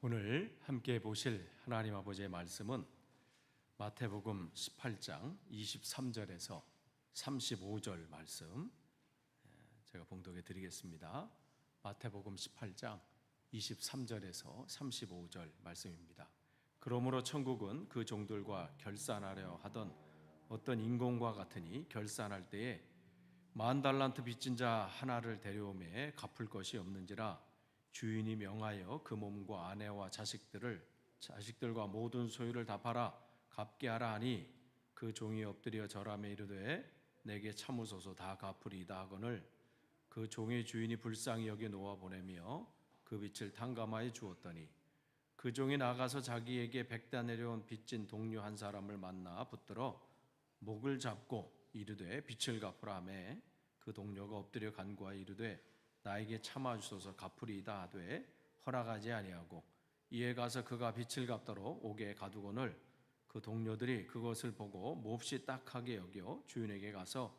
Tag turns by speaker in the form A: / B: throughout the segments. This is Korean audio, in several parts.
A: 오늘 함께 보실 하나님 아버지의 말씀은 마태복음 18장 23절에서 35절 말씀 제가 봉독해 드리겠습니다. 마태복음 18장 23절에서 35절 말씀입니다. 그러므로 천국은 그 종들과 결산하려 하던 어떤 인공과 같으니 결산할 때에 10,000달란트 빚진 자 하나를 데려오매 갚을 것이 없는지라 주인이 명하여 그 몸과 아내와 자식들과 모든 소유를 다 팔아 갚게 하라 하니 그 종이 엎드려 절하며 이르되 내게 참으소서 다 갚으리이다 하거늘 그 종의 주인이 불쌍히 여겨 놓아 보내며 그 빚을 탕감하여 주었더니 그 종이 나가서 자기에게 백다 내려온 빚진 동료 한 사람을 만나 붙들어 목을 잡고 이르되 빚을 갚으라 하매 그 동료가 엎드려 간구하여 이르되 나에게 참아주소서 갚으리이다 하되 허락하지 아니하고 이에 가서 그가 빚을 갚도록 옥에 가두거늘 그 동료들이 그것을 보고 몹시 딱하게 여겨 주인에게 가서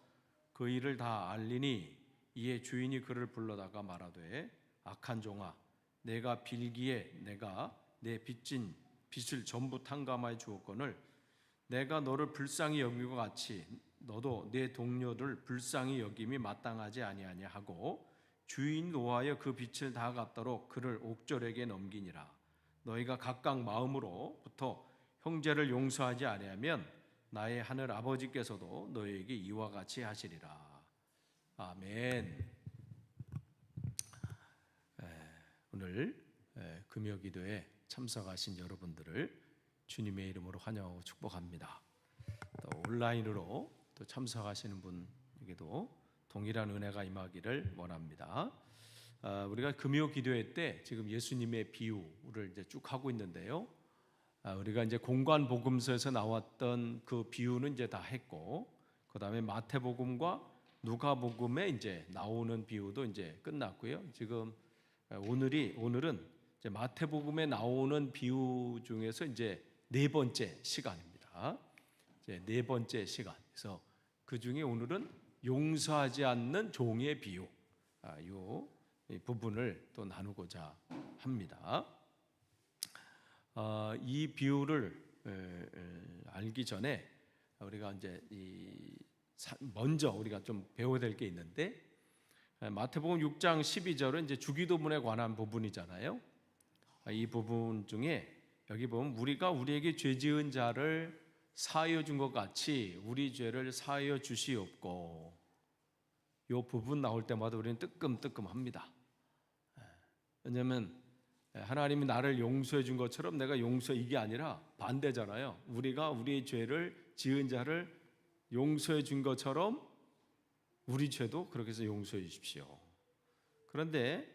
A: 그 일을 다 알리니 이에 주인이 그를 불러다가 말하되 악한 종아 내가 빌기에 내가 내 빚진 빚을 전부 탕감하여 주었거늘 내가 너를 불쌍히 여기고 같이 너도 내 동료를 불쌍히 여김이 마땅하지 아니하냐 하고 주인 노하여 그 빚을 다 갚도록 그를 옥졸에게 넘기니라. 너희가 각각 마음으로부터 형제를 용서하지 아니하면 나의 하늘 아버지께서도 너희에게 이와 같이 하시리라. 아멘. 오늘 금요기도에 참석하신 여러분들을 주님의 이름으로 환영하고 축복합니다. 또 온라인으로 또 참석하시는 분에게도 동일한 은혜가 임하기를 원합니다. 우리가 금요 기도회 때 지금 예수님의 비유를 이제 쭉 하고 있는데요. 우리가 이제 공관 복음서에서 나왔던 그 비유는 이제 다 했고, 그 다음에 마태복음과 누가복음에 이제 나오는 비유도 이제 끝났고요. 지금 오늘은 이제 마태복음에 나오는 비유 중에서 이제 네 번째 시간입니다. 이제 네 번째 시간. 그래서 그 중에 오늘은 용서하지 않는 종의 비유, 이 부분을 또 나누고자 합니다. 이 비유를 알기 전에 우리가 이제 먼저 우리가 좀 배워야 될 게 있는데 마태복음 6장 12절은 이제 주기도문에 관한 부분이잖아요. 이 부분 중에 여기 보면 우리가 우리에게 죄 지은 자를 사하여 준 것 같이 우리 죄를 사하여 주시옵고, 이 부분 나올 때마다 우리는 뜨끔뜨끔합니다. 왜냐하면 하나님이 나를 용서해 준 것처럼 내가 이게 아니라 반대잖아요. 우리가 우리의 죄를 지은 자를 용서해 준 것처럼 우리 죄도 그렇게 해서 용서해 주십시오. 그런데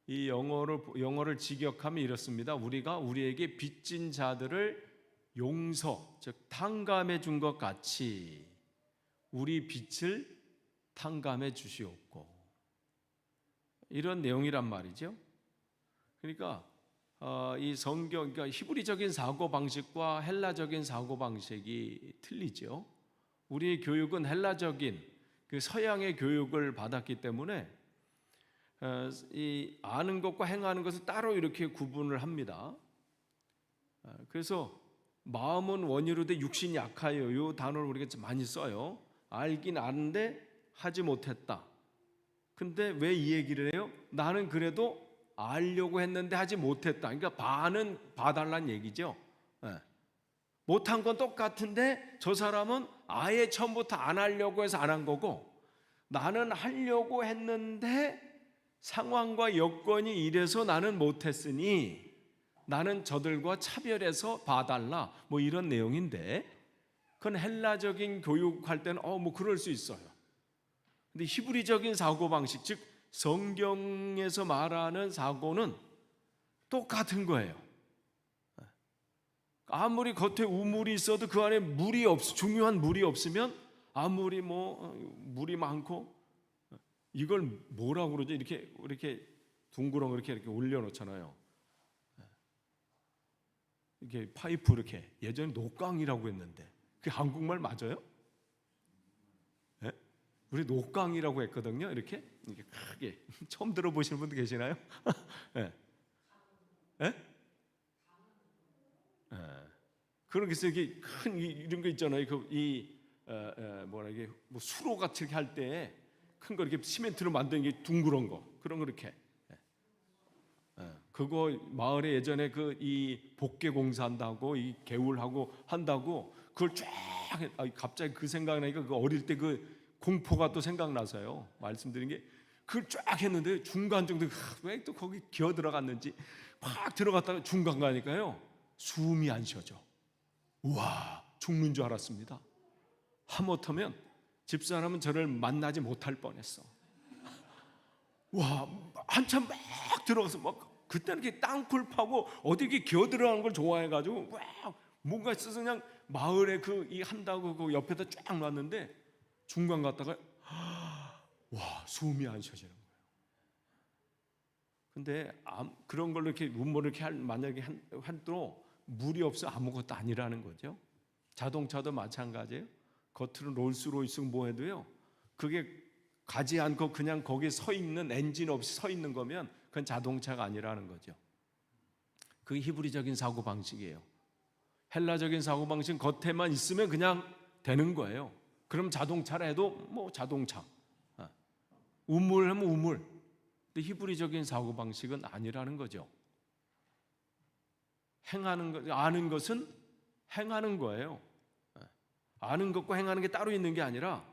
A: 이 영어를 직역하면 이렇습니다. 우리가 우리에게 빚진 자들을 용서, 즉 탕감해 준 것 같이 우리 빚을 탕감해 주시옵고, 이런 내용이란 말이죠. 그러니까 이 성경, 그러니까 히브리적인 사고 방식과 헬라적인 사고 방식이 틀리죠. 우리의 교육은 헬라적인 그 서양의 교육을 받았기 때문에 이 아는 것과 행하는 것을 따로 이렇게 구분을 합니다. 그래서 마음은 원이로되 육신이 약하여, 이 단어를 우리가 많이 써요. 알긴 아는데 하지 못했다. 근데 왜 이 얘기를 해요? 나는 그래도 알려고 했는데 하지 못했다. 그러니까 반은 봐달란 얘기죠. 못한 건 똑같은데 저 사람은 아예 처음부터 안 하려고 해서 안 한 거고, 나는 하려고 했는데 상황과 여건이 이래서 나는 못했으니 나는 저들과 차별해서 봐달라, 뭐 이런 내용인데, 그건 헬라적인 교육할 때는 뭐 그럴 수 있어요. 근데 히브리적인 사고방식, 즉 성경에서 말하는 사고는 똑같은 거예요. 아무리 겉에 우물이 있어도 그 안에 중요한 물이 없으면, 아무리 물이 많고, 이걸 뭐라고 그러죠? 이렇게 둥그런 거 이렇게 올려놓잖아요. 이게 파이프 이렇게, 예전에 녹강이라고 했는데 그게 한국말 맞아요? 네? 우리 녹강이라고 했거든요. 이렇게 크게. 처음 들어보시는 분도 계시나요? 네. 네? 그래서 이게 큰 이런 거 있잖아요. 뭐라 이게 뭐 수로 같이 이렇게 할 때 큰 거 이렇게 시멘트로 만든 게 둥그런 거 그런 거 이렇게. 그거 마을에 예전에 이 복개 공사한다고 이 개울하고 한다고 그걸 쫙 갑자기 그 생각나니까 그 어릴 때 그 공포가 또 생각나서요. 말씀드린 게 그걸 쫙 했는데 중간 정도 왜 또 거기 기어 들어갔는지 팍 들어갔다가 중간 가니까요 숨이 안 쉬어져. 우와 죽는 줄 알았습니다. 하마터면 집사람은 저를 만나지 못할 뻔했어. 와 한참 막 들어가서 막 그때는 이렇게 땅굴 파고 어디 이렇게 기어 들어가는 걸 좋아해가지고 막 뭔가 있어서 그냥 마을에 이 한다고 그 옆에다 쫙 놨는데 중간 갔다가 와 숨이 안 쉬어지는 거예요. 근데 그런 걸로 이렇게 음모를 이렇게 만약에 한도 물이 없어 아무것도 아니라는 거죠. 자동차도 마찬가지예요. 겉으로 롤스로이스 뭐 해도요 그게 가지 않고 그냥 거기에 서 있는 엔진 없이 서 있는 거면 그건 자동차가 아니라는 거죠. 그게 히브리적인 사고 방식이에요. 헬라적인 사고 방식은 겉에만 있으면 그냥 되는 거예요. 그럼 자동차라 해도 뭐 자동차, 우물하면 우물. 근데 히브리적인 사고 방식은 아니라는 거죠. 아는 것은 행하는 거예요. 아는 것과 행하는 게 따로 있는 게 아니라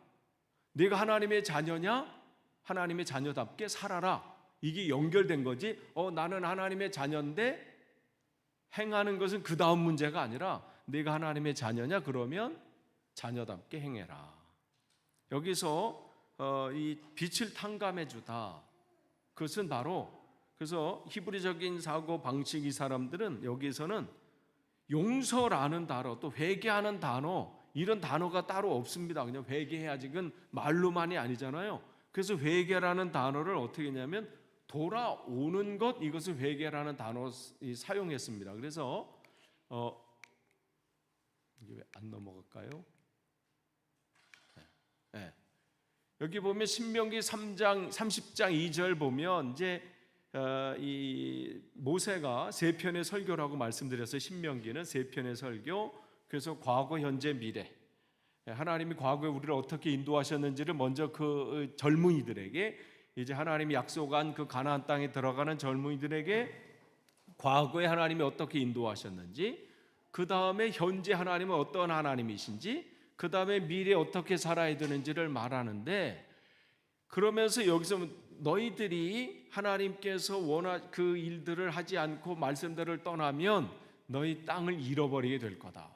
A: 네가 하나님의 자녀냐? 하나님의 자녀답게 살아라. 이게 연결된 거지. 나는 하나님의 자녀인데 행하는 것은 그 다음 문제가 아니라 네가 하나님의 자녀냐? 그러면 자녀답게 행해라. 여기서 이 빛을 탕감해 주다. 그것은 바로 그래서 히브리적인 사고 방식 이 사람들은 여기서는 용서라는 단어 또 회개하는 단어 이런 단어가 따로 없습니다. 그냥 회개해야지. 그건 말로만이 아니잖아요. 그래서 회개라는 단어를 어떻게 했냐면 돌아오는 것 이것을 회개라는 단어 사용했습니다. 그래서 이게 왜 안 넘어갈까요? 네. 여기 보면 신명기 3장 30장 2절 보면 이제 이 모세가 세 편의 설교라고 말씀드렸어요. 신명기는 세 편의 설교. 그래서 과거, 현재, 미래. 하나님이 과거에 우리를 어떻게 인도하셨는지를 먼저 그 젊은이들에게 이제 하나님이 약속한 그 가나안 땅에 들어가는 젊은이들에게 과거에 하나님이 어떻게 인도하셨는지, 그 다음에 현재 하나님은 어떤 하나님이신지, 그 다음에 미래에 어떻게 살아야 되는지를 말하는데, 그러면서 여기서 너희들이 하나님께서 그 일들을 하지 않고 말씀대로 떠나면 너희 땅을 잃어버리게 될 거다.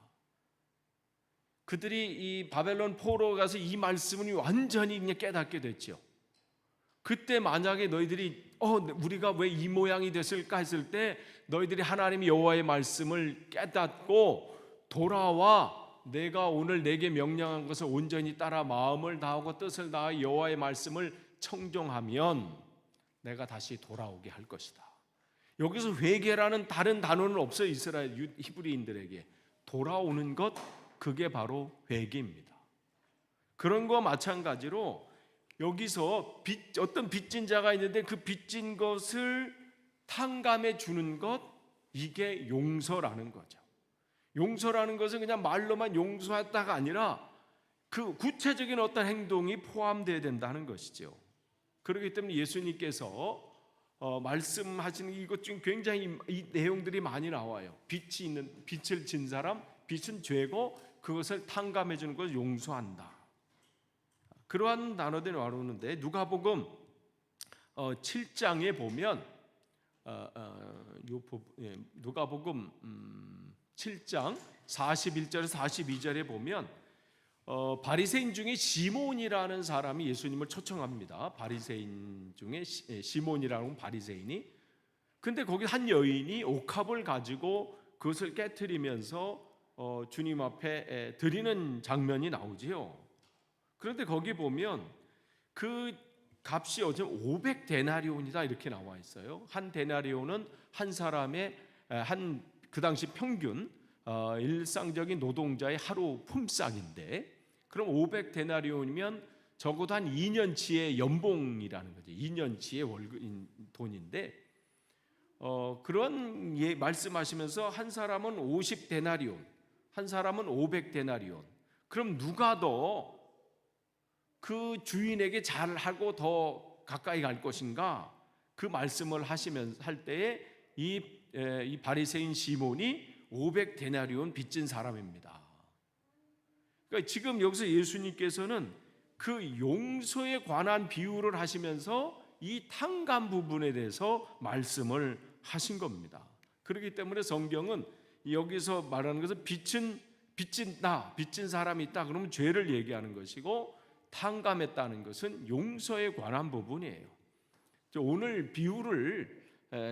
A: 그들이 이 바벨론 포로 가서 이 말씀을 완전히 그냥 깨닫게 됐죠. 그때 만약에 너희들이 우리가 왜 이 모양이 됐을까 했을 때 너희들이 하나님 여호와의 말씀을 깨닫고 돌아와 내가 오늘 내게 명령한 것을 온전히 따라 마음을 다하고 뜻을 다하 여호와의 말씀을 청종하면 내가 다시 돌아오게 할 것이다. 여기서 회개라는 다른 단어는 없어요. 이스라엘 히브리인들에게 돌아오는 것 그게 바로 회개입니다. 그런 거 마찬가지로 여기서 어떤 빚진 자가 있는데 그 빚진 것을 탕감해 주는 것 이게 용서라는 거죠. 용서라는 것은 그냥 말로만 용서했다가 아니라 그 구체적인 어떤 행동이 포함되어야 된다는 것이죠. 그렇기 때문에 예수님께서 말씀하시는 이것 중 굉장히 이 내용들이 많이 나와요. 빚을 진 사람, 빚은 죄고 그것을 탕감해 주는 것을 용서한다. 그러한 단어들이 나오는데 누가복음 7장에 보면 누가복음 7장 41절에서 42절에 보면 바리새인 중에 시몬이라는 사람이 예수님을 초청합니다. 바리새인 중에 시몬이라는 바리새인이. 근데 거기 한 여인이 옥합을 가지고 그것을 깨트리면서 주님 앞에 드리는 장면이 나오지요. 그런데 거기 보면 그 값이 어쩌면 500데나리온이다 이렇게 나와 있어요. 한 데나리온은 한 사람의 그 당시 평균 일상적인 노동자의 하루 품삯인데, 그럼 500데나리온이면 적어도 한 2년치의 연봉이라는 거죠. 2년치의 월급 돈인데 그런 말씀하시면서 한 사람은 50데나리온, 한 사람은 500데나리온. 그럼 누가 더 그 주인에게 잘하고 더 가까이 갈 것인가? 그 말씀을 할 때에 이 바리새인 시몬이 500데나리온 빚진 사람입니다. 그러니까 지금 여기서 예수님께서는 그 용서에 관한 비유를 하시면서 이 탕감 부분에 대해서 말씀을 하신 겁니다. 그렇기 때문에 성경은 여기서 말하는 것은 빚진 사람이 있다 그러면 죄를 얘기하는 것이고, 탕감했다는 것은 용서에 관한 부분이에요. 오늘 비유를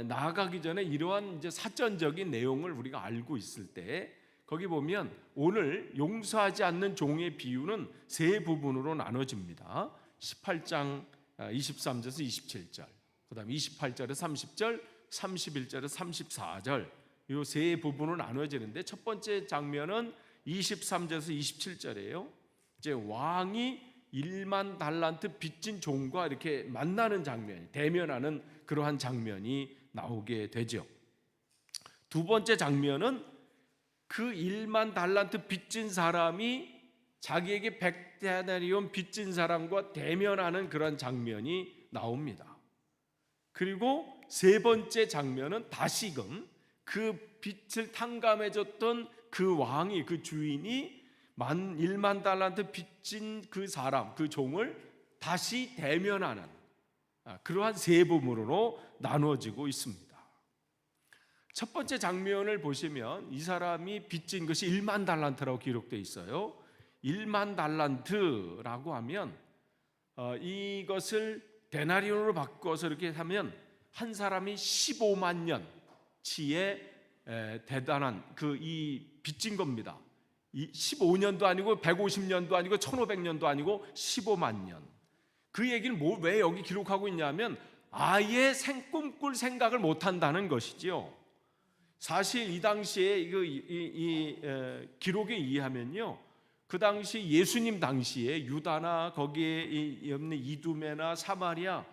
A: 나아가기 전에 이러한 이제 사전적인 내용을 우리가 알고 있을 때, 거기 보면 오늘 용서하지 않는 종의 비유는 세 부분으로 나눠집니다. 18장 23절에서 27절, 그 다음에 28절에서 30절, 31절에서 34절, 이 세 부분으로 나눠지는데, 첫 번째 장면은 23절에서 27절이에요. 이제 왕이 1만 달란트 빚진 종과 이렇게 만나는 장면이, 대면하는 그러한 장면이 나오게 되죠. 두 번째 장면은 그 1만 달란트 빚진 사람이 자기에게 100데나리온 빚진 사람과 대면하는 그런 장면이 나옵니다. 그리고 세 번째 장면은 다시금 그 빚을 탕감해줬던 그 왕이, 그 주인이 1만 달란트 빚진 그 사람, 그 종을 다시 대면하는 그러한 세 부분으로 나누어지고 있습니다. 첫 번째 장면을 보시면 이 사람이 빚진 것이 1만 달란트라고 기록되어 있어요. 1만 달란트라고 하면 이것을 데나리온으로 바꿔서 이렇게 하면 한 사람이 15만 년치의 대단한 이 빚진 겁니다. 15년도 아니고 150년도 아니고 1500년도 아니고 15만 년. 그 얘기를 왜 여기 기록하고 있냐면 아예 꿈꿀 생각을 못한다는 것이지요. 사실 이 당시에 이 기록에 의하면요, 그 당시 예수님 당시에 유다나 거기에 있는 이두메나 사마리아,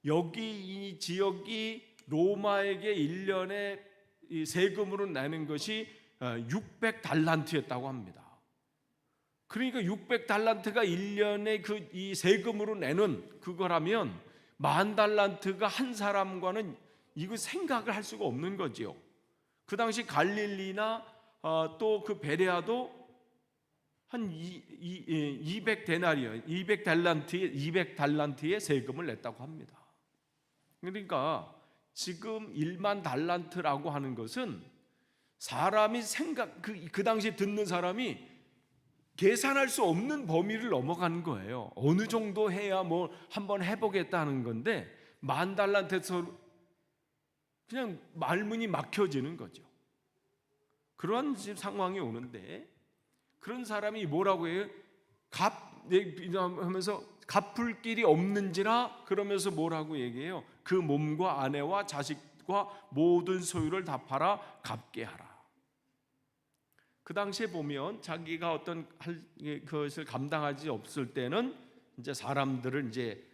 A: 여기 이 지역이 로마에게 1년에 세금으로 내는 것이 600달란트였다고 합니다. 그러니까 600달란트가 1년에 이 세금으로 내는 그거라면 10,000달란트가 한 사람과는 이거 생각을 할 수가 없는 거지요. 그 당시 갈릴리나 또 그 베레아도 한 200달란트의 세금을 냈다고 합니다. 그러니까 지금 1만 달란트라고 하는 것은 사람이 그 당시에 듣는 사람이 계산할 수 없는 범위를 넘어가는 거예요. 어느 정도 해야 뭐 한번 해보겠다는 건데 10,000달란트에서 그냥 말문이 막혀지는 거죠. 그런 상황이 오는데, 그런 사람이 뭐라고 해요? 하면서 갚을 길이 없는지라, 그러면서 뭐라고 얘기해요? 그 몸과 아내와 자식과 모든 소유를 다 팔아 갚게 하라. 그 당시에 보면 자기가 어떤 것을 감당하지 없을 때는 이제 사람들을 이제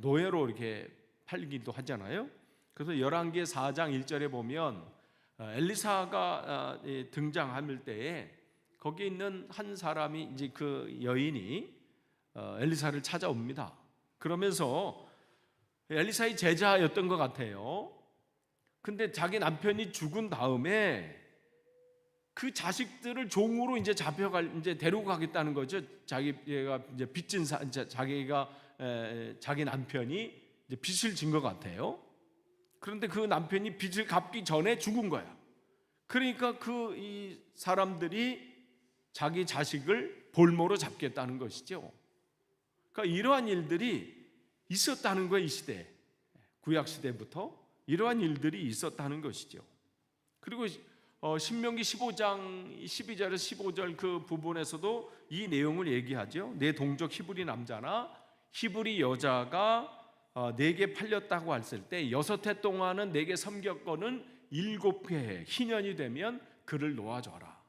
A: 노예로 이렇게 팔기도 하잖아요. 그래서 열왕기 4장 1절에 보면 엘리사가 등장할 때에 거기 있는 한 사람이, 이제 그 여인이 엘리사를 찾아옵니다. 그러면서 엘리사의 제자였던 것 같아요. 근데 자기 남편이 죽은 다음에 그 자식들을 종으로 이제 이제 데리고 가겠다는 거죠. 자기가 이제 빚진 자기 남편이 이제 빚을 진 것 같아요. 그런데 그 남편이 빚을 갚기 전에 죽은 거야. 그러니까 이 사람들이 자기 자식을 볼모로 잡겠다는 것이죠. 그러니까 이러한 일들이 있었다는 거예요. 이 시대, 구약 시대부터 이러한 일들이 있었다는 것이죠. 그리고 신명기 15장 12절에서 15절 그 부분에서도 이 내용을 얘기하죠. 내 동족 히브리 남자나 히브리 여자가 내게 팔렸다고 했을 때 6해 동안은 내게 섬겼거는 7해 희년이 되면 그를 놓아줘라.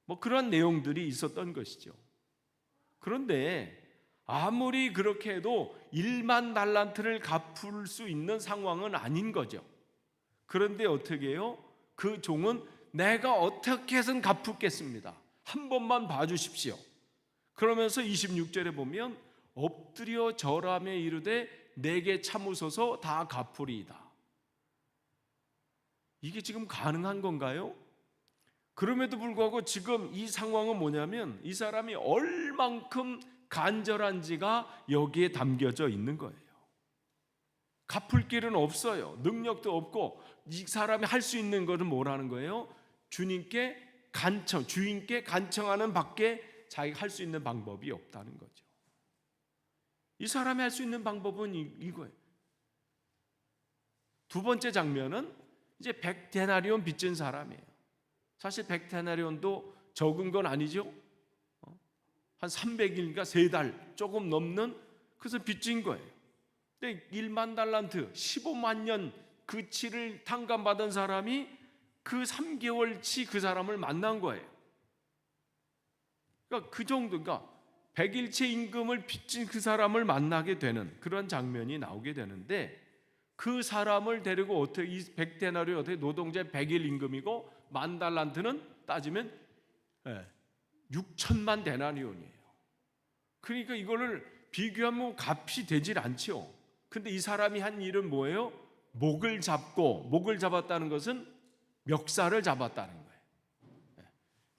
A: 뭐 그런 내용들이 있었던 것이죠. 그런데 아무리 그렇게 해도 1만 달란트를 갚을 수 있는 상황은 아닌 거죠. 그런데 어떻게 해요? 그 종은 내가 어떻게 해서는 갚겠습니다. 한 번만 봐주십시오. 그러면서 26절에 보면 엎드려 절하며 이르되 내게 참으소서 다 갚으리이다. 이게 지금 가능한 건가요? 그럼에도 불구하고 지금 이 상황은 뭐냐면 이 사람이 얼만큼 간절한지가 여기에 담겨져 있는 거예요. 갚을 길은 없어요. 능력도 없고 이 사람이 할 수 있는 것은 뭐라는 거예요? 주님께 주인께 간청하는 밖에 자기가 할 수 있는 방법이 없다는 거죠. 이 사람이 할 수 있는 방법은 이거예요. 두 번째 장면은 이제 100데나리온 빚진 사람이에요. 사실 100데나리온도 적은 건 아니죠. 한 300일인가 3달 조금 넘는, 그래서 빚진 거예요. 근데 1만 달란트 15만 년 그 치를 탕감받은 사람이 그 3개월치 그 사람을 만난 거예요. 그러니까 그 정도, 그러니까 100일치 임금을 빚진 그 사람을 만나게 되는 그런 장면이 나오게 되는데, 그 사람을 데리고 어떻게 이 100데나리온 어떻게 노동자 100일 임금이고 만 달란트는 따지면 6천만 데나리온이에요. 그러니까 이거를 비교하면 값이 되질 않죠. 근데 이 사람이 한 일은 뭐예요? 목을 잡았다는 것은 멱살을 잡았다는 거예요.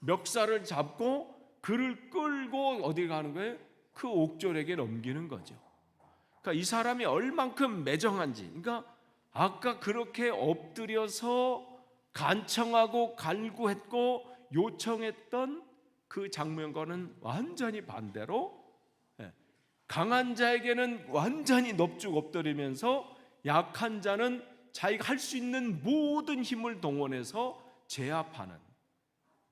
A: 멱살을 잡고 그를 끌고 어디 가는 거예요? 그 옥졸에게 넘기는 거죠. 그러니까 이 사람이 얼만큼 매정한지, 그러니까 아까 그렇게 엎드려서 간청하고 간구했고 요청했던 그 장면과는 완전히 반대로 강한 자에게는 완전히 넙죽 엎드리면서 약한 자는 자기가 할 수 있는 모든 힘을 동원해서 제압하는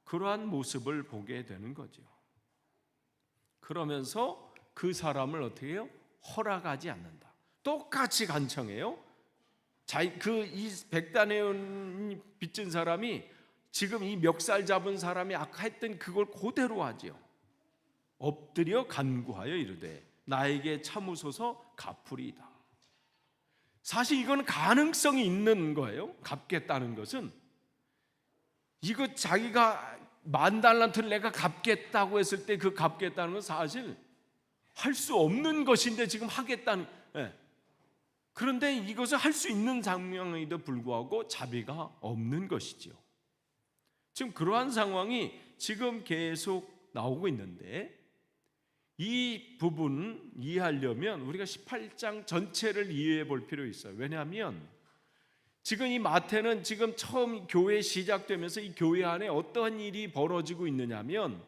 A: 그러한 모습을 보게 되는 거죠. 그러면서 그 사람을 어떻게 해요? 허락하지 않는다. 똑같이 간청해요. 이 100데나리온 빚진 사람이 지금 이 멱살 잡은 사람이 아까 했던 그걸 그대로 하죠. 엎드려 간구하여 이르되 나에게 참으소서 갚으리이다. 사실 이건 가능성이 있는 거예요. 갚겠다는 것은, 이거 자기가 10,000달란트를 내가 갚겠다고 했을 때 그 갚겠다는 건 사실 할 수 없는 것인데 지금 하겠다는, 그런데 이것을 할 수 있는 장면에도 불구하고 자비가 없는 것이죠. 지금 그러한 상황이 지금 계속 나오고 있는데, 이 부분 이해하려면 우리가 18장 전체를 이해해 볼 필요 있어요. 왜냐하면 지금 이 마태는 지금 처음 교회 시작되면서 이 교회 안에 어떠한 일이 벌어지고 있느냐면,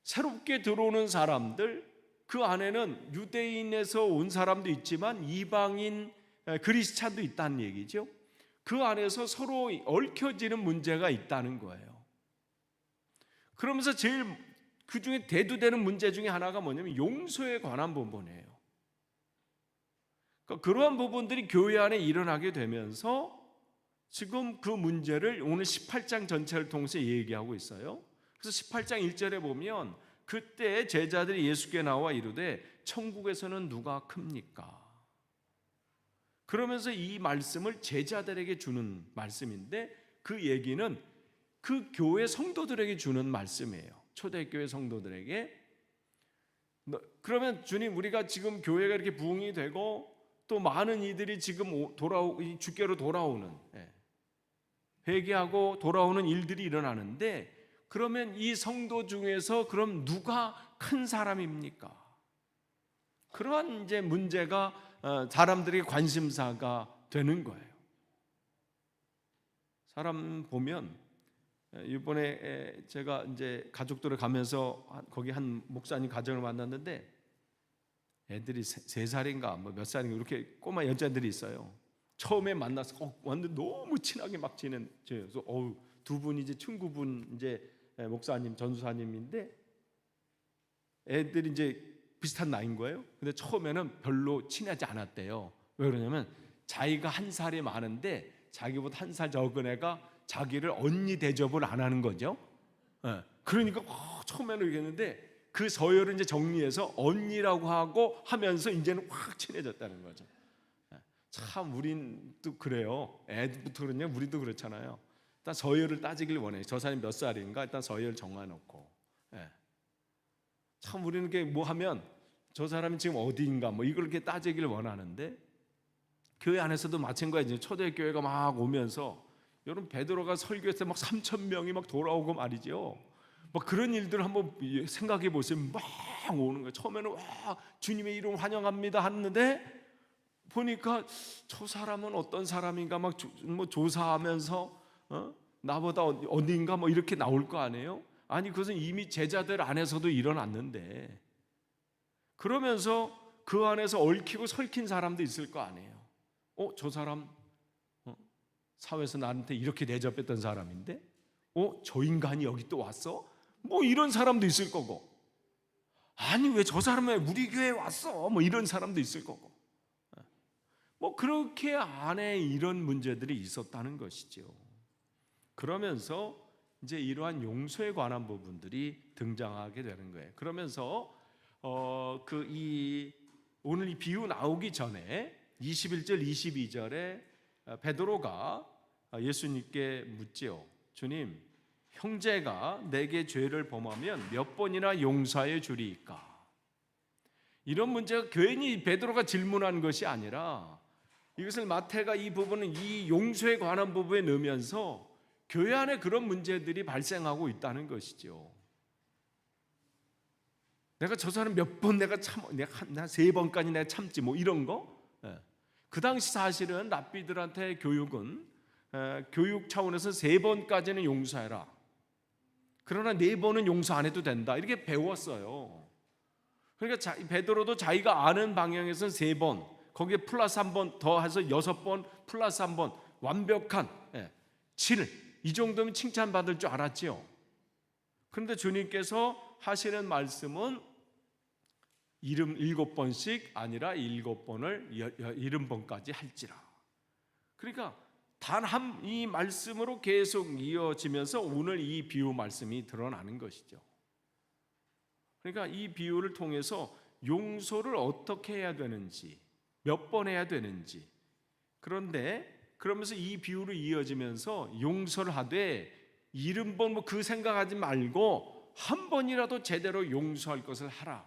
A: 새롭게 들어오는 사람들, 그 안에는 유대인에서 온 사람도 있지만 이방인 그리스찬도 있다는 얘기죠. 그 안에서 서로 얽혀지는 문제가 있다는 거예요. 그러면서 제일 그 중에 대두되는 문제 중에 하나가 뭐냐면 용서에 관한 부분이에요. 그러니까 그러한 부분들이 교회 안에 일어나게 되면서 지금 그 문제를 오늘 18장 전체를 통해서 얘기하고 있어요. 그래서 18장 1절에 보면 그때 제자들이 예수께 나와 이르되 천국에서는 누가 큽니까? 그러면서 이 말씀을 제자들에게 주는 말씀인데, 그 얘기는 그 교회 성도들에게 주는 말씀이에요. 초대교회 성도들에게. 그러면 주님, 우리가 지금 교회가 이렇게 부흥이 되고 또 많은 이들이 지금 주께로 돌아오는, 회개하고 돌아오는 일들이 일어나는데, 그러면 이 성도 중에서 그럼 누가 큰 사람입니까? 그러한 이제 문제가 사람들의 관심사가 되는 거예요. 사람 보면, 이번에 제가 이제 가족들을 가면서 거기 한 목사님 가정을 만났는데, 애들이 3살인가 뭐 몇 살인가 이렇게 꼬마 여자들이 있어요. 처음에 만나서 완전 너무 친하게 막 지낸, 그래서 두 분이 이제 친구분 이제 목사님 전수사님인데, 애들이 이제 비슷한 나이인 거예요. 근데 처음에는 별로 친하지 않았대요. 왜 그러냐면 자기가 1살이 많은데 자기보다 1살 적은 애가 자기를 언니 대접을 안 하는 거죠. 그러니까 처음에는 이랬는데 그 서열을 이제 정리해서 언니라고 하고 하면서 이제는 확 친해졌다는 거죠. 참 우린 또 그래요. 애들부터 그러냐, 우리도 그렇잖아요. 일단 서열을 따지길 원해요. 저 사람이 몇 살인가 일단 서열 정해놓고. 예. 참 우리는 이렇게 뭐 하면 저 사람이 지금 어디인가 뭐 이걸 이렇게 따지길 원하는데, 교회 안에서도 마찬가지예요. 초대교회가 막 오면서 여러분 베드로가 설교했을 때 막 3,000명이 막 돌아오고 말이죠. 막 그런 일들 한번 생각해 보세요. 막 오는 거예요. 처음에는 와 주님의 이름 환영합니다 하는데 보니까 저 사람은 어떤 사람인가 막 뭐 조사하면서 나보다 어딘가 뭐 이렇게 나올 거 아니에요? 아니 그것은 이미 제자들 안에서도 일어났는데, 그러면서 그 안에서 얽히고 설킨 사람도 있을 거 아니에요. 저 사람 사회에서 나한테 이렇게 대접했던 사람인데 저 인간이 여기 또 왔어? 뭐 이런 사람도 있을 거고, 아니 왜 저 사람이 우리 교회에 왔어? 뭐 이런 사람도 있을 거고, 뭐 그렇게 안에 이런 문제들이 있었다는 것이죠. 그러면서 이제 이러한 용서에 관한 부분들이 등장하게 되는 거예요. 그러면서 오늘 이 비유 나오기 전에 21절 22절에 베드로가 예수님께 묻지요. 주님, 형제가 내게 죄를 범하면 몇 번이나 용서해 주리이까? 이런 문제가 괜히 베드로가 질문한 것이 아니라, 이것을 마태가 이 부분은 이 용서에 관한 부분에 넣으면서 교회 안에 그런 문제들이 발생하고 있다는 것이죠. 내가 저 사람 몇 번 내가 한 세 번까지 내가 참지 뭐 이런 거. 그 당시 사실은 랍비들한테 교육은 교육 차원에서 세 번까지는 용서해라. 그러나 네 번은 용서 안 해도 된다. 이렇게 배웠어요. 그러니까 베드로도 자기가 아는 방향에서는 세 번, 거기에 플러스 한 번 더 해서 6번 플러스 한 번 완벽한 7, 이 정도면 칭찬받을 줄 알았지요. 그런데 주님께서 하시는 말씀은 7번씩 아니라 7번을 70번까지 할지라. 그러니까 단 이 말씀으로 계속 이어지면서 오늘 이 비유 말씀이 드러나는 것이죠. 그러니까 이 비유를 통해서 용서를 어떻게 해야 되는지, 몇 번 해야 되는지, 그러면서 이 비유로 이어지면서 용서를 하되 70번 뭐 그 생각하지 말고 한 번이라도 제대로 용서할 것을 하라,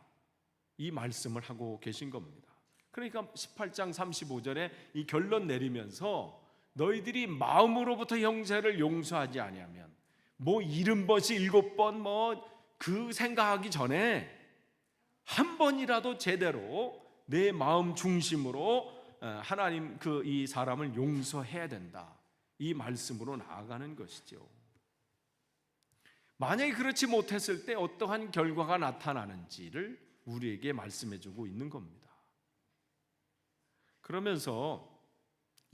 A: 이 말씀을 하고 계신 겁니다. 그러니까 18장 35절에 이 결론 내리면서 너희들이 마음으로부터 형제를 용서하지 아니하면 뭐 70번씩 7번 뭐 그 생각하기 전에 한 번이라도 제대로 내 마음 중심으로 하나님 이 사람을 용서해야 된다, 이 말씀으로 나아가는 것이죠. 만약에 그렇지 못했을 때 어떠한 결과가 나타나는지를 우리에게 말씀해주고 있는 겁니다. 그러면서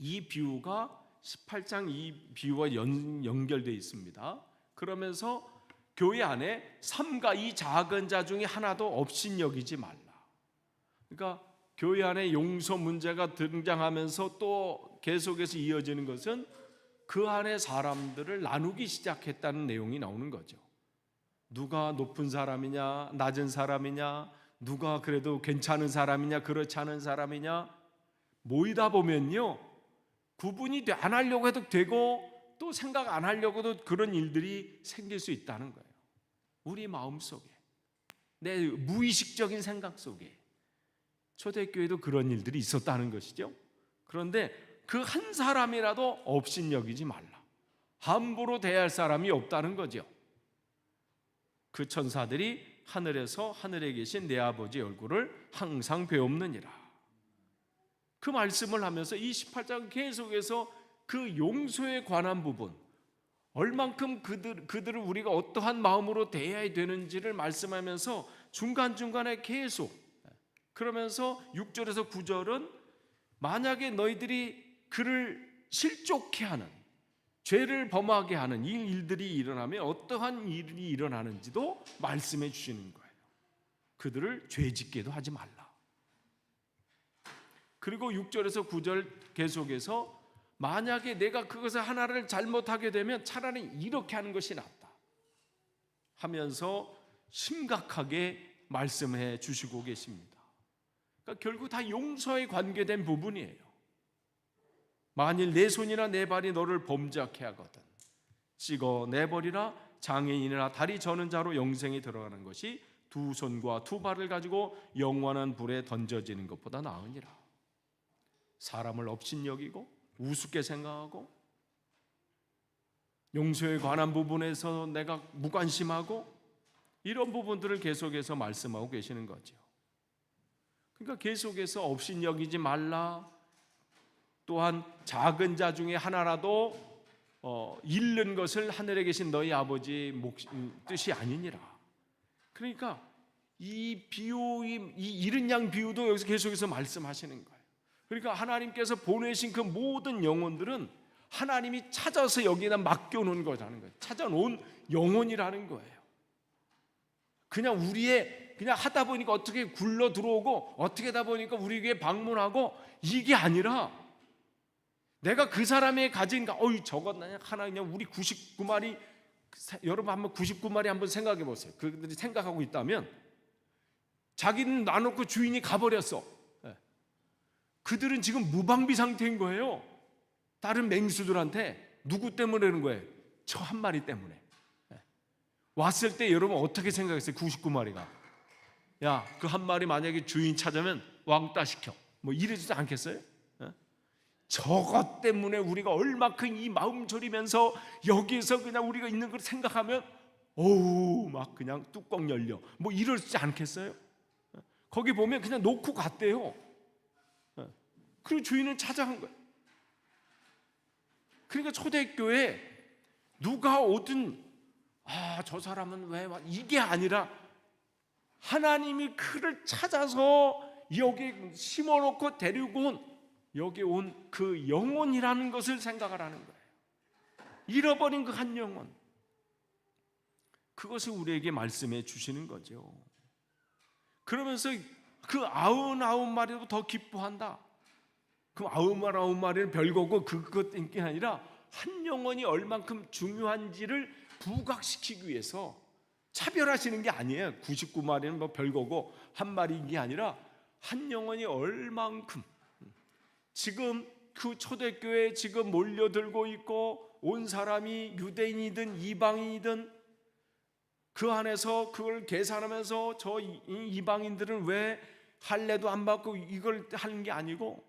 A: 이 비유가 18장 이 비유와 연결되어 있습니다. 그러면서 교회 안에 삼가 이 작은 자 중에 하나도 업신여기지 말라. 그러니까 교회 안에 용서 문제가 등장하면서 또 계속해서 이어지는 것은 그 안에 사람들을 나누기 시작했다는 내용이 나오는 거죠. 누가 높은 사람이냐, 낮은 사람이냐, 누가 그래도 괜찮은 사람이냐, 그렇지 않은 사람이냐, 모이다 보면요, 구분이 안 하려고 해도 되고 또 생각 안 하려고 해도 그런 일들이 생길 수 있다는 거예요. 우리 마음속에, 내 무의식적인 생각 속에 초대교회도 그런 일들이 있었다는 것이죠. 그런데 그 한 사람이라도 업신여기지 말라. 함부로 대할 사람이 없다는 거죠. 그 천사들이 하늘에서 하늘에 계신 내 아버지 얼굴을 항상 배옵느니라. 그 말씀을 하면서 이 18장 계속해서 그 용서에 관한 부분, 얼만큼 그들을 우리가 어떠한 마음으로 대해야 되는지를 말씀하면서 중간중간에 계속, 그러면서 6절에서 9절은 만약에 너희들이 그를 실족해 하는, 죄를 범하게 하는 이 일들이 일어나면 어떠한 일이 일어나는지도 말씀해 주시는 거예요. 그들을 죄짓게도 하지 말라. 그리고 6절에서 9절 계속해서 만약에 내가 그것을 하나를 잘못하게 되면 차라리 이렇게 하는 것이 낫다 하면서 심각하게 말씀해 주시고 계십니다. 그러니까 결국 다 용서에 관계된 부분이에요. 만일 내 손이나 내 발이 너를 범죄하게 하거든 찍어 내버리라. 장애인이나 다리 저는 자로 영생에 들어가는 것이 두 손과 두 발을 가지고 영원한 불에 던져지는 것보다 나으니라. 사람을 업신여기고 우습게 생각하고 용서에 관한 부분에서 내가 무관심하고 이런 부분들을 계속해서 말씀하고 계시는 거죠. 그러니까 계속해서 업신여기지 말라. 또한 작은 자 중에 하나라도 잃는 것을 하늘에 계신 너희 아버지 뜻이 아니니라. 그러니까 이 잃은 양 비유도 여기서 계속해서 말씀하시는 거예요. 그러니까 하나님께서 보내신 그 모든 영혼들은 하나님이 찾아서 여기다 맡겨놓은 거라는 거예요. 찾아놓은 영혼이라는 거예요. 그냥 그냥 하다 보니까 어떻게 굴러 들어오고 어떻게 하다 보니까 우리에게 방문하고 이게 아니라 내가 그 사람의 가진 저것 하나 그냥 우리 99마리 여러분 한번 99마리 한번 생각해 보세요. 그들이 생각하고 있다면 자기는 놔놓고 주인이 가버렸어. 그들은 지금 무방비 상태인 거예요. 다른 맹수들한테 누구 때문에 그러는 거예요? 저 한 마리 때문에. 왔을 때 여러분 어떻게 생각했어요? 99마리가 야, 그 한 마리 만약에 주인 찾으면 왕따 시켜 뭐 이러지도 않겠어요? 저것 때문에 우리가 얼마큼 이 마음 졸이면서 여기에서 그냥 우리가 있는 걸 생각하면 어우 막 그냥 뚜껑 열려 뭐 이러지 않겠어요? 거기 보면 그냥 놓고 갔대요. 그리고 주인은 찾아간 거예요. 그러니까 초대교회 누가 오든 저 사람은 왜 이게 아니라 하나님이 그를 찾아서 여기 심어놓고 데리고 온 여기 온 그 영혼이라는 것을 생각하라는 거예요. 잃어버린 그 한 영혼, 그것을 우리에게 말씀해 주시는 거죠. 그러면서 그 99마리도 더 기뻐한다. 그 99마리는 별거고 그것이 아니라 한 영혼이 얼만큼 중요한지를 부각시키기 위해서 차별하시는 게 아니에요. 99마리는 뭐 별거고 한 마리인 게 아니라 한 영혼이 얼만큼 지금 그 초대교회에 지금 몰려들고 있고 온 사람이 유대인이든 이방인이든 그 안에서 그걸 계산하면서 저 이방인들은 왜 할례도 안 받고 이걸 하는 게 아니고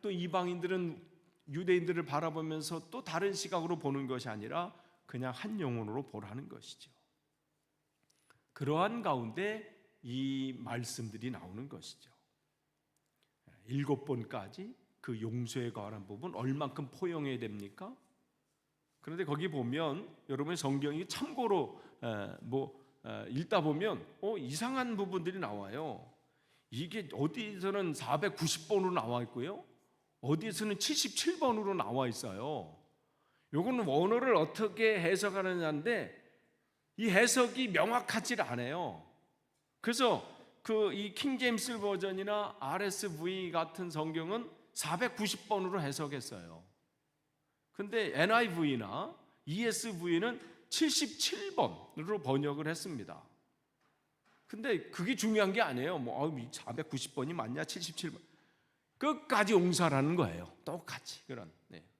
A: 또 이방인들은 유대인들을 바라보면서 또 다른 시각으로 보는 것이 아니라 그냥 한 영혼으로 보라는 것이죠. 그러한 가운데 이 말씀들이 나오는 것이죠. 7번까지 그 용서에 관한 부분 얼만큼 포용해야 됩니까? 그런데 거기 보면 여러분 성경이 참고로 읽다 보면 이상한 부분들이 나와요. 이게 어디서는 490번으로 나와 있고요, 어디서는 77번으로 나와 있어요. 요거는 원어를 어떻게 해석하느냐인데 이 해석이 명확하지 않아요. 그래서 이 킹제임스 버전이나 RSV 같은 성경은 490번으로 해석했어요. 근데 NIV나 ESV는 77번으로 번역을 했습니다. 근데 그게 중요한 게 아니에요. 490번이 맞냐 77번 끝까지 옹살하는 거예요. 똑같이 그런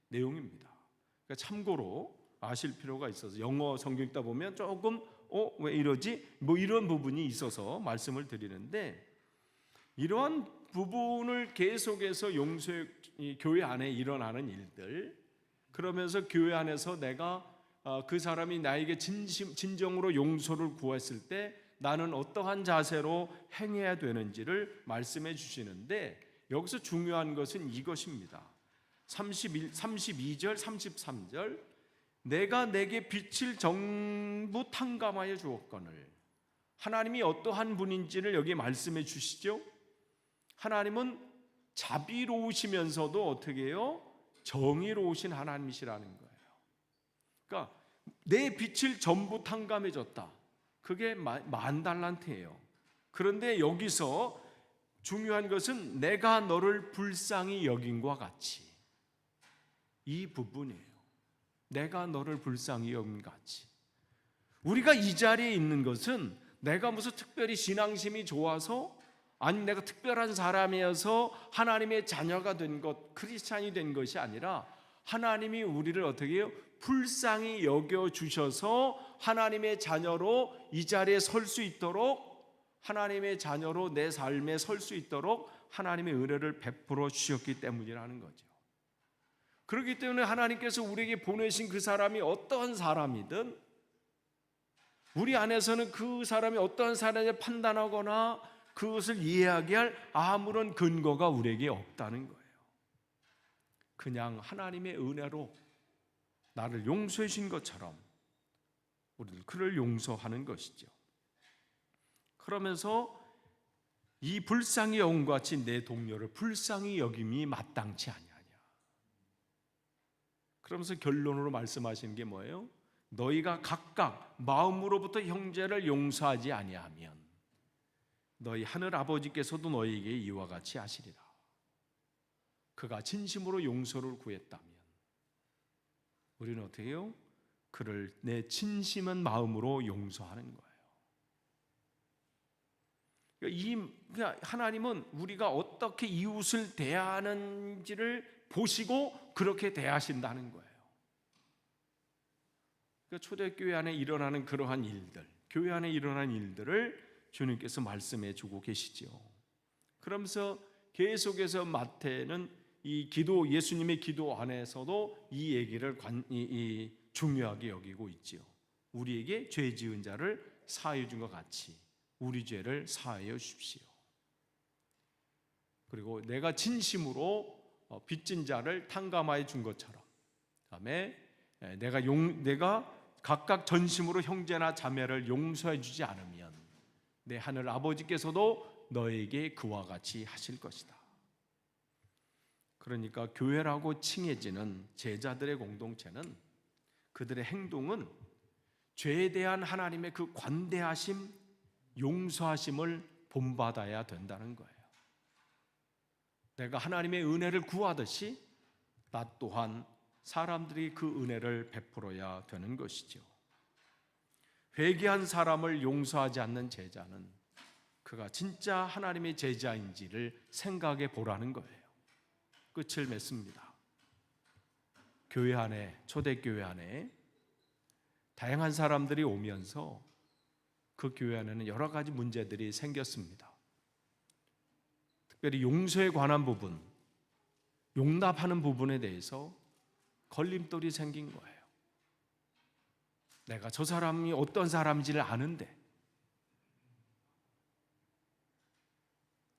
A: 내용입니다. 그러니까 참고로 아실 필요가 있어서 영어 성경 읽다 보면 조금 왜 이러지? 뭐 이런 부분이 있어서 말씀을 드리는데, 이러한 부분을 계속해서 교회 안에 일어나는 일들, 그러면서 교회 안에서 내가 그 사람이 나에게 진정으로 용서를 구했을 때 나는 어떠한 자세로 행해야 되는지를 말씀해 주시는데, 여기서 중요한 것은 이것입니다. 32절 33절 내가 내게 빛을 전부 탕감하여 주었거늘. 하나님이 어떠한 분인지를 여기 말씀해 주시죠. 하나님은 자비로우시면서도 어떻게 해요? 정의로우신 하나님이시라는 거예요. 그러니까 내 빛을 전부 탕감해 줬다. 그게 10,000달란트예요. 그런데 여기서 중요한 것은 내가 너를 불쌍히 여긴과 같이, 이 부분이에요. 내가 너를 불쌍히 여긴 같이. 우리가 이 자리에 있는 것은 내가 무슨 특별히 신앙심이 좋아서, 아니 내가 특별한 사람이어서 하나님의 자녀가 된 것, 크리스찬이 된 것이 아니라 하나님이 우리를 어떻게 해요? 불쌍히 여겨주셔서 하나님의 자녀로 이 자리에 설 수 있도록, 하나님의 자녀로 내 삶에 설 수 있도록 하나님의 은혜를 베풀어 주셨기 때문이라는 거죠. 그렇기 때문에 하나님께서 우리에게 보내신 그 사람이 어떠한 사람이든 우리 안에서는 그 사람이 어떠한 사람인지 판단하거나 그것을 이해하게 할 아무런 근거가 우리에게 없다는 거예요. 그냥 하나님의 은혜로 나를 용서해 주신 것처럼 우리는 그를 용서하는 것이죠. 그러면서 이 불쌍히 여김과 같이 내 동료를 불쌍히 여김이 마땅치 아니하냐. 그러면서 결론으로 말씀하시는 게 뭐예요? 너희가 각각 마음으로부터 형제를 용서하지 아니하면 너희 하늘 아버지께서도 너희에게 이와 같이 하시리라. 그가 진심으로 용서를 구했다면 우리는 어떻게 해요? 그를 내 진심한 마음으로 용서하는 거예요. 그러니까 하나님은 우리가 어떻게 이웃을 대하는지를 보시고 그렇게 대하신다는 거예요. 그러니까 초대교회 안에 일어나는 그러한 일들, 교회 안에 일어나는 일들을 주님께서 말씀해 주고 계시죠. 그러면서 계속해서 마태는 이 기도, 예수님의 기도 안에서도 이 얘기를 중요하게 여기고 있지요. 우리에게 죄 지은 자를 사하여 준 것 같이 우리 죄를 사하여 주십시오. 그리고 내가 진심으로 빚진 자를 탕감하여 준 것처럼, 그다음에 내가 각각 전심으로 형제나 자매를 용서해 주지 않으면 내 하늘 아버지께서도 너에게 그와 같이 하실 것이다. 그러니까 교회라고 칭해지는 제자들의 공동체는 그들의 행동은 죄에 대한 하나님의 그 관대하심, 용서하심을 본받아야 된다는 거예요. 내가 하나님의 은혜를 구하듯이 나 또한 사람들이 그 은혜를 베풀어야 되는 것이죠. 회개한 사람을 용서하지 않는 제자는 그가 진짜 하나님의 제자인지를 생각해 보라는 거예요. 끝을 맺습니다. 교회 안에, 초대교회 안에 다양한 사람들이 오면서 그 교회 안에는 여러 가지 문제들이 생겼습니다. 특별히 용서에 관한 부분, 용납하는 부분에 대해서 걸림돌이 생긴 거예요. 내가 저 사람이 어떤 사람인지를 아는데,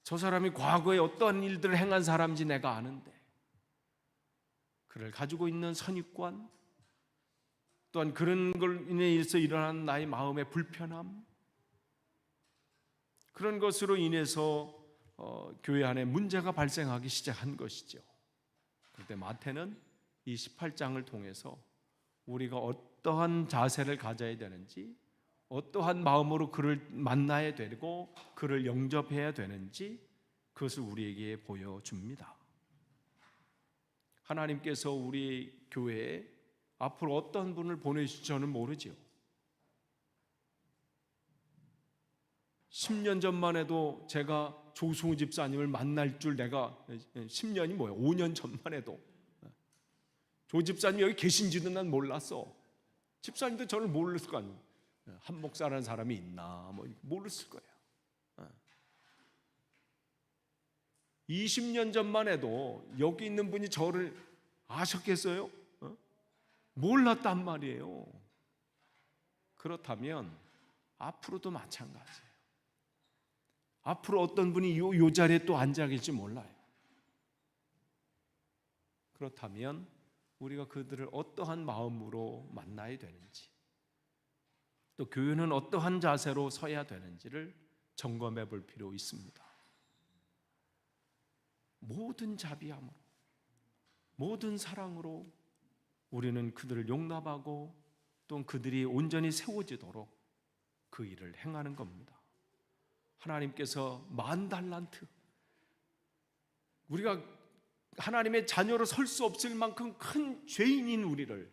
A: 저 사람이 과거에 어떤 일들을 행한 사람인지 내가 아는데, 그를 가지고 있는 선입관, 또한 그런 걸 인해서 일어난 나의 마음의 불편함, 그런 것으로 인해서 교회 안에 문제가 발생하기 시작한 것이죠. 그런데 마태는 이 18장을 통해서 우리가 어떠한 자세를 가져야 되는지, 어떠한 마음으로 그를 만나야 되고 그를 영접해야 되는지 그것을 우리에게 보여줍니다. 하나님께서 우리 교회에 앞으로 어떤 분을 보내실지 저는 모르죠. 10년 전만 해도 제가 조승우 집사님을 만날 줄 내가 10년이 뭐야? 5년 전만 해도 조 집사님 여기 계신지도 난 몰랐어. 집사님도 저를 모르실 거 아니에요. 한 목사라는 사람이 있나 뭐 모르실 거예요. 20년 전만 해도 여기 있는 분이 저를 아셨겠어요? 몰랐단 말이에요. 그렇다면 앞으로도 마찬가지예요. 앞으로 어떤 분이 요 자리에 또 앉아 계실지 몰라요. 그렇다면 우리가 그들을 어떠한 마음으로 만나야 되는지, 또 교회는 어떠한 자세로 서야 되는지를 점검해 볼 필요 있습니다. 모든 자비함으로, 모든 사랑으로 우리는 그들을 용납하고 또 그들이 온전히 세워지도록 그 일을 행하는 겁니다. 하나님께서 10,000달란트, 우리가 하나님의 자녀로 설 수 없을 만큼 큰 죄인인 우리를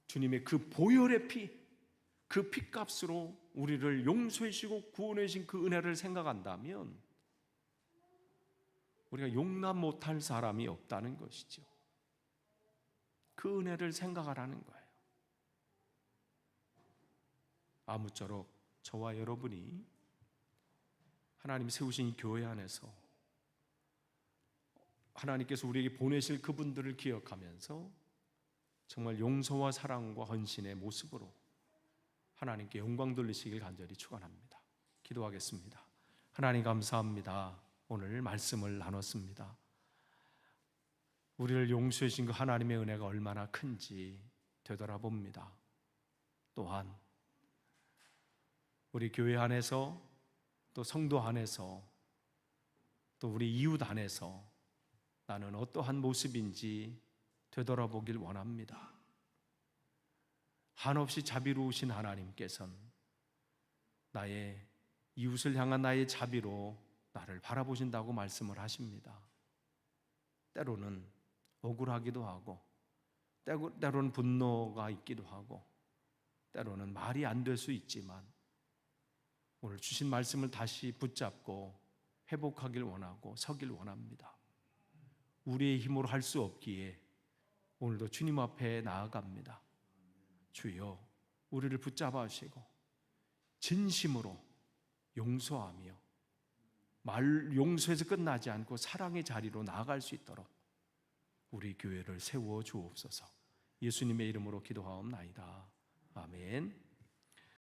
A: 주님의 그 보혈의 피, 그 피값으로 우리를 용서해 주시고 구원해 주신 그 은혜를 생각한다면 우리가 용납 못할 사람이 없다는 것이죠. 그 은혜를 생각하라는 거예요. 아무쪼록 저와 여러분이 하나님 세우신 이 교회 안에서 하나님께서 우리에게 보내실 그분들을 기억하면서 정말 용서와 사랑과 헌신의 모습으로 하나님께 영광 돌리시길 간절히 축원합니다. 기도하겠습니다. 하나님 감사합니다. 오늘 말씀을 나눴습니다. 우리를 용서해 주신 그 하나님의 은혜가 얼마나 큰지 되돌아봅니다. 또한 우리 교회 안에서 또 성도 안에서 또 우리 이웃 안에서 나는 어떠한 모습인지 되돌아보길 원합니다. 한없이 자비로우신 하나님께서는 나의 이웃을 향한 나의 자비로 나를 바라보신다고 말씀을 하십니다. 때로는 억울하기도 하고 때로는 분노가 있기도 하고 때로는 말이 안 될 수 있지만 오늘 주신 말씀을 다시 붙잡고 회복하길 원하고 서길 원합니다. 우리의 힘으로 할 수 없기에 오늘도 주님 앞에 나아갑니다. 주여, 우리를 붙잡아 주시고 진심으로 용서하며 용서에서 끝나지 않고 사랑의 자리로 나아갈 수 있도록 우리 교회를 세워 주옵소서. 예수님의 이름으로 기도하옵나이다. 아멘.